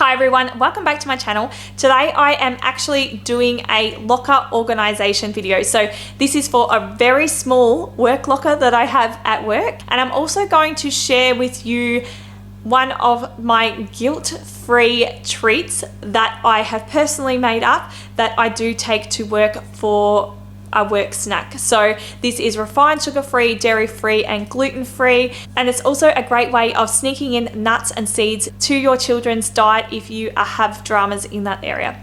Hi everyone, welcome back to my channel. Today I am actually doing a locker organization video. So this is for a very small work locker that I have at work. And I'm also going to share with you one of my guilt-free treats that I have personally made up that I do take to work for a work snack. So this is refined sugar-free, dairy-free and gluten-free, and it's also a great way of sneaking in nuts and seeds to your children's diet if you have dramas in that area.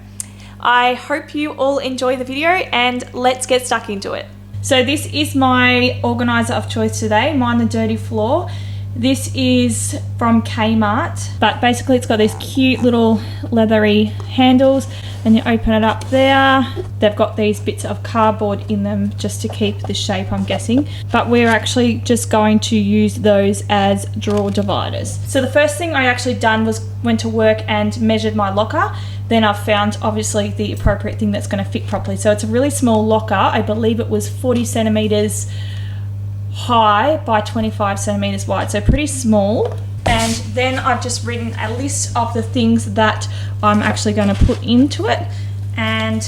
I hope you all enjoy the video and let's get stuck into it. So this is my organizer of choice today, mine the Dirty Floor. This is from Kmart, but basically it's got these cute little leathery handles and you open it up there. They've got these bits of cardboard in them just to keep the shape, I'm guessing, but we're actually just going to use those as drawer dividers. So the first thing I actually done was went to work and measured my locker. Then I've found obviously the appropriate thing that's going to fit properly. So it's a really small locker. I believe it was 40 centimeters high by 25 centimeters wide, so pretty small. And then I've just written a list of the things that I'm actually going to put into it, and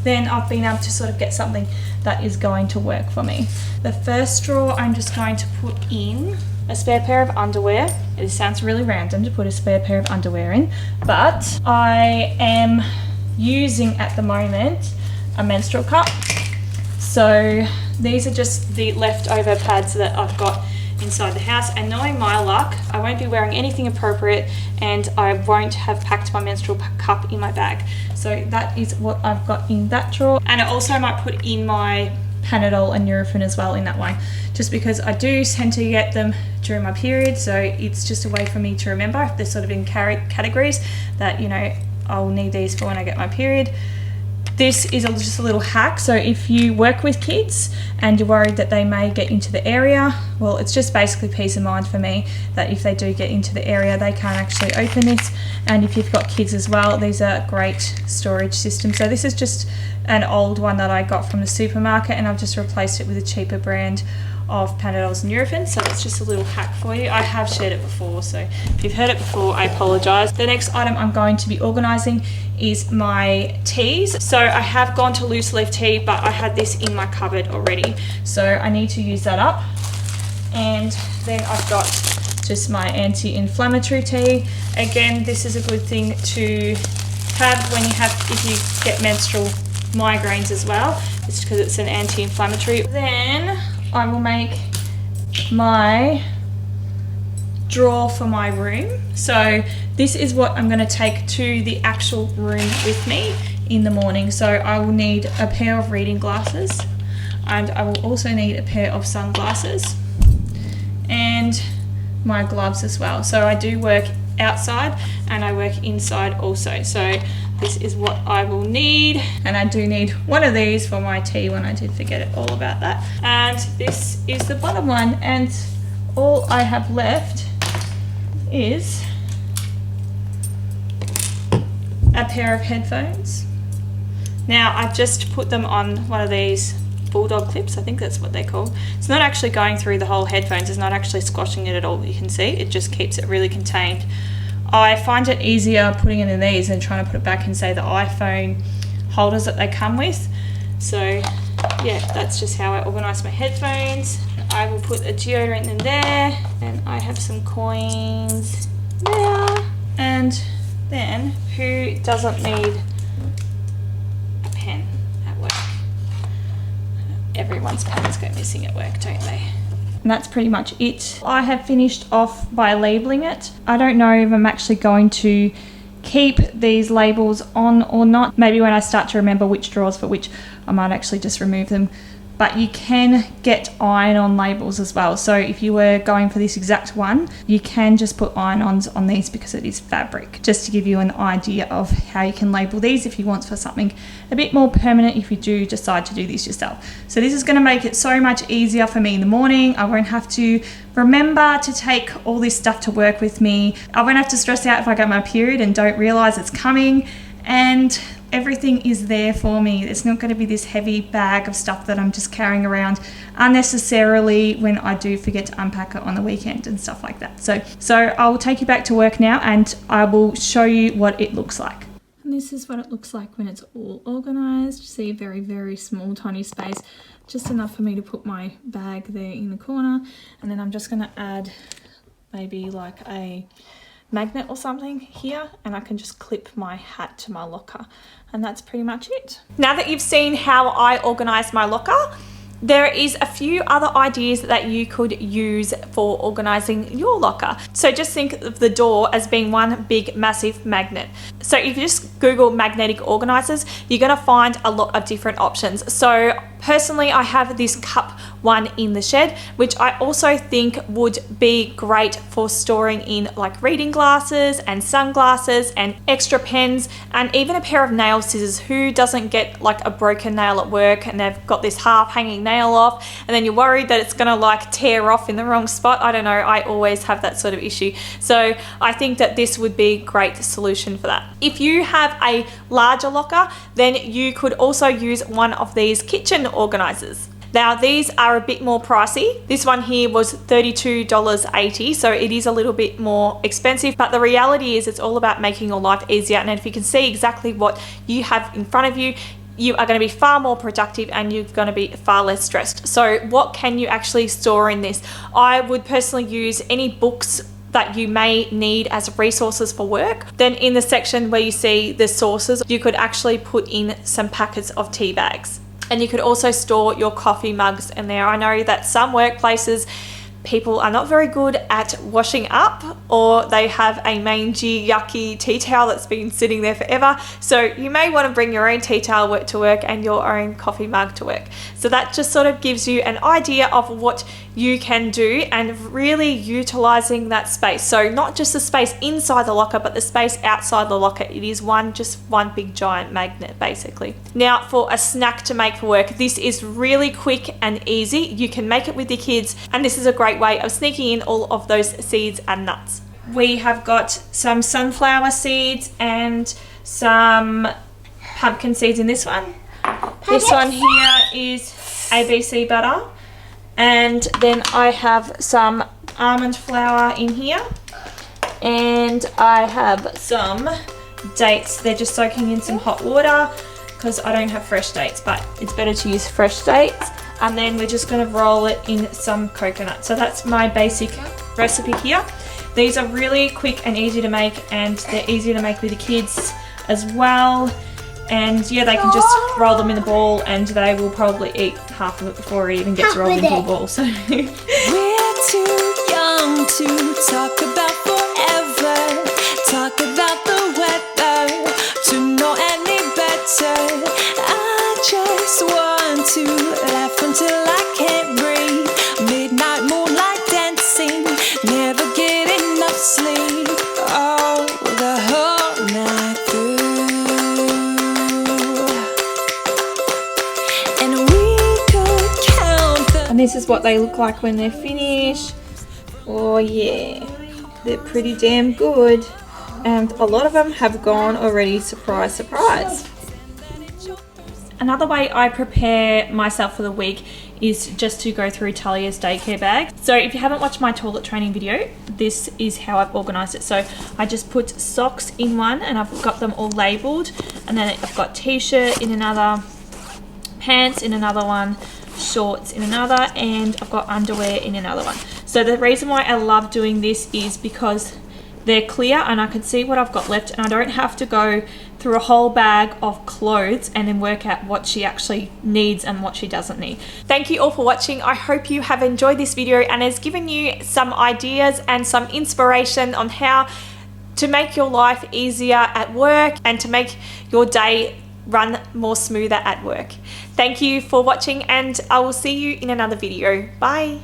then I've been able to sort of get something that is going to work for me. The first drawer I'm just going to put in a spare pair of underwear. It sounds really random to put a spare pair of underwear in, but I am using at the moment a menstrual cup. So these are just the leftover pads that I've got inside the house, and knowing my luck, I won't be wearing anything appropriate and I won't have packed my menstrual cup in my bag. So that is what I've got in that drawer. And I also might put in my Panadol and Nurofen as well in that one, just because I do tend to get them during my period. So it's just a way for me to remember if they're sort of in categories that, you know, I'll need these for when I get my period. This is just a little hack. So if you work with kids and you're worried that they may get into the area, well, it's just basically peace of mind for me that if they do get into the area, they can't actually open this. And if you've got kids as well, these are great storage systems. So this is just an old one that I got from the supermarket, and I've just replaced it with a cheaper brand of Panadols and Nurofen. So that's just a little hack for you. I have shared it before, so if you've heard it before, I apologize. The next item I'm going to be organizing is my teas. So I have gone to loose leaf tea, but I had this in my cupboard already, so I need to use that up. And then I've got just my anti-inflammatory tea. Again, this is a good thing to have when you have, if you get menstrual migraines as well, it's because it's an anti-inflammatory. Then I will make my drawer for my room. So this is what I'm going to take to the actual room with me in the morning. So I will need a pair of reading glasses, and I will also need a pair of sunglasses and my gloves as well. So I do work outside and I work inside also. So this is what I will need, and I do need one of these for my tea when I did forget it all about that. And this is the bottom one, and all I have left is a pair of headphones. Now I've just put them on one of these bulldog clips, I think that's what they're called. It's not actually going through the whole headphones, it's not actually squashing it at all, you can see, it just keeps it really contained. I find it easier putting it in these than trying to put it back in, say, the iPhone holders that they come with. So yeah, that's just how I organise my headphones. I will put a deodorant in there, and I have some coins there. And then, who doesn't need a pen at work? Everyone's pens go missing at work, don't they? And that's pretty much it. I have finished off by labeling it. I don't know if I'm actually going to keep these labels on or not. Maybe when I start to remember which drawers for which, I might actually just remove them. But you can get iron-on labels as well. So if you were going for this exact one, you can just put iron-ons on these because it is fabric. Just to give you an idea of how you can label these if you want for something a bit more permanent if you do decide to do this yourself. So this is going to make it so much easier for me in the morning. I won't have to remember to take all this stuff to work with me. I won't have to stress out if I get my period and don't realise it's coming. and everything is there for me. It's not going to be this heavy bag of stuff that I'm just carrying around unnecessarily when I do forget to unpack it on the weekend and stuff like that. So I'll take you back to work now and I will show you what it looks like. And this is what it looks like when it's all organized. See, very, very small, tiny space, just enough for me to put my bag there in the corner. And then I'm just going to add maybe like a magnet or something here, and I can just clip my hat to my locker, and that's pretty much it. Now that you've seen how I organize my locker, there is a few other ideas that you could use for organizing your locker. So just think of the door as being one big massive magnet. So if you just Google magnetic organizers, you're going to find a lot of different options. So personally, I have this cup one in the shed, which I also think would be great for storing in like reading glasses and sunglasses and extra pens and even a pair of nail scissors. Who doesn't get like a broken nail at work and they've got this half hanging nail off and then you're worried that it's gonna like tear off in the wrong spot? I don't know, I always have that sort of issue. So I think that this would be a great solution for that. If you have a larger locker, then you could also use one of these kitchen organizers. Now these are a bit more pricey. This one here was $32.80, so it is a little bit more expensive, but the reality is it's all about making your life easier. And if you can see exactly what you have in front of you, you are going to be far more productive and you're going to be far less stressed. So what can you actually store in this? I would personally use any books that you may need as resources for work. Then in the section where you see the sources, you could actually put in some packets of tea bags. And you could also store your coffee mugs in there. I know that some workplaces, people are not very good at washing up, or they have a mangy, yucky tea towel that's been sitting there forever. So you may want to bring your own tea towel to work and your own coffee mug to work. So that just sort of gives you an idea of what you can do and really utilizing that space. So not just the space inside the locker, but the space outside the locker. It is just one big giant magnet basically. Now for a snack to make for work, this is really quick and easy. You can make it with your kids, and this is a great way of sneaking in all of those seeds and nuts. We have got some sunflower seeds and some pumpkin seeds in this one. This one here is ABC butter. And then I have some almond flour in here, and I have some dates. They're just soaking in some hot water because I don't have fresh dates, but it's better to use fresh dates. And then we're just going to roll it in some coconut. So that's my basic recipe here. These are really quick and easy to make, and they're easy to make with the kids as well. And yeah, they can just roll them in the ball and they will probably eat half of it before it even gets rolled into a ball. So we're too young to talk about forever, talk about the weather, to know any better. I just want to laugh until I can't breathe. Midnight moonlight dancing, never get enough sleep. Oh, the whole night through. And this is what they look like when they're finished. Oh yeah, they're pretty damn good. And a lot of them have gone already, surprise, surprise. Another way I prepare myself for the week is just to go through Talia's daycare bag. So if you haven't watched my toilet training video, this is how I've organized it. So I just put socks in one and I've got them all labeled. And then I've got t-shirt in another, pants in another one, shorts in another, and I've got underwear in another one. So the reason why I love doing this is because they're clear and I can see what I've got left, and I don't have to go through a whole bag of clothes and then work out what she actually needs and what she doesn't need. Thank you all for watching. I hope you have enjoyed this video and has given you some ideas and some inspiration on how to make your life easier at work and to make your day run more smoother at work. Thank you for watching, and I will see you in another video. Bye.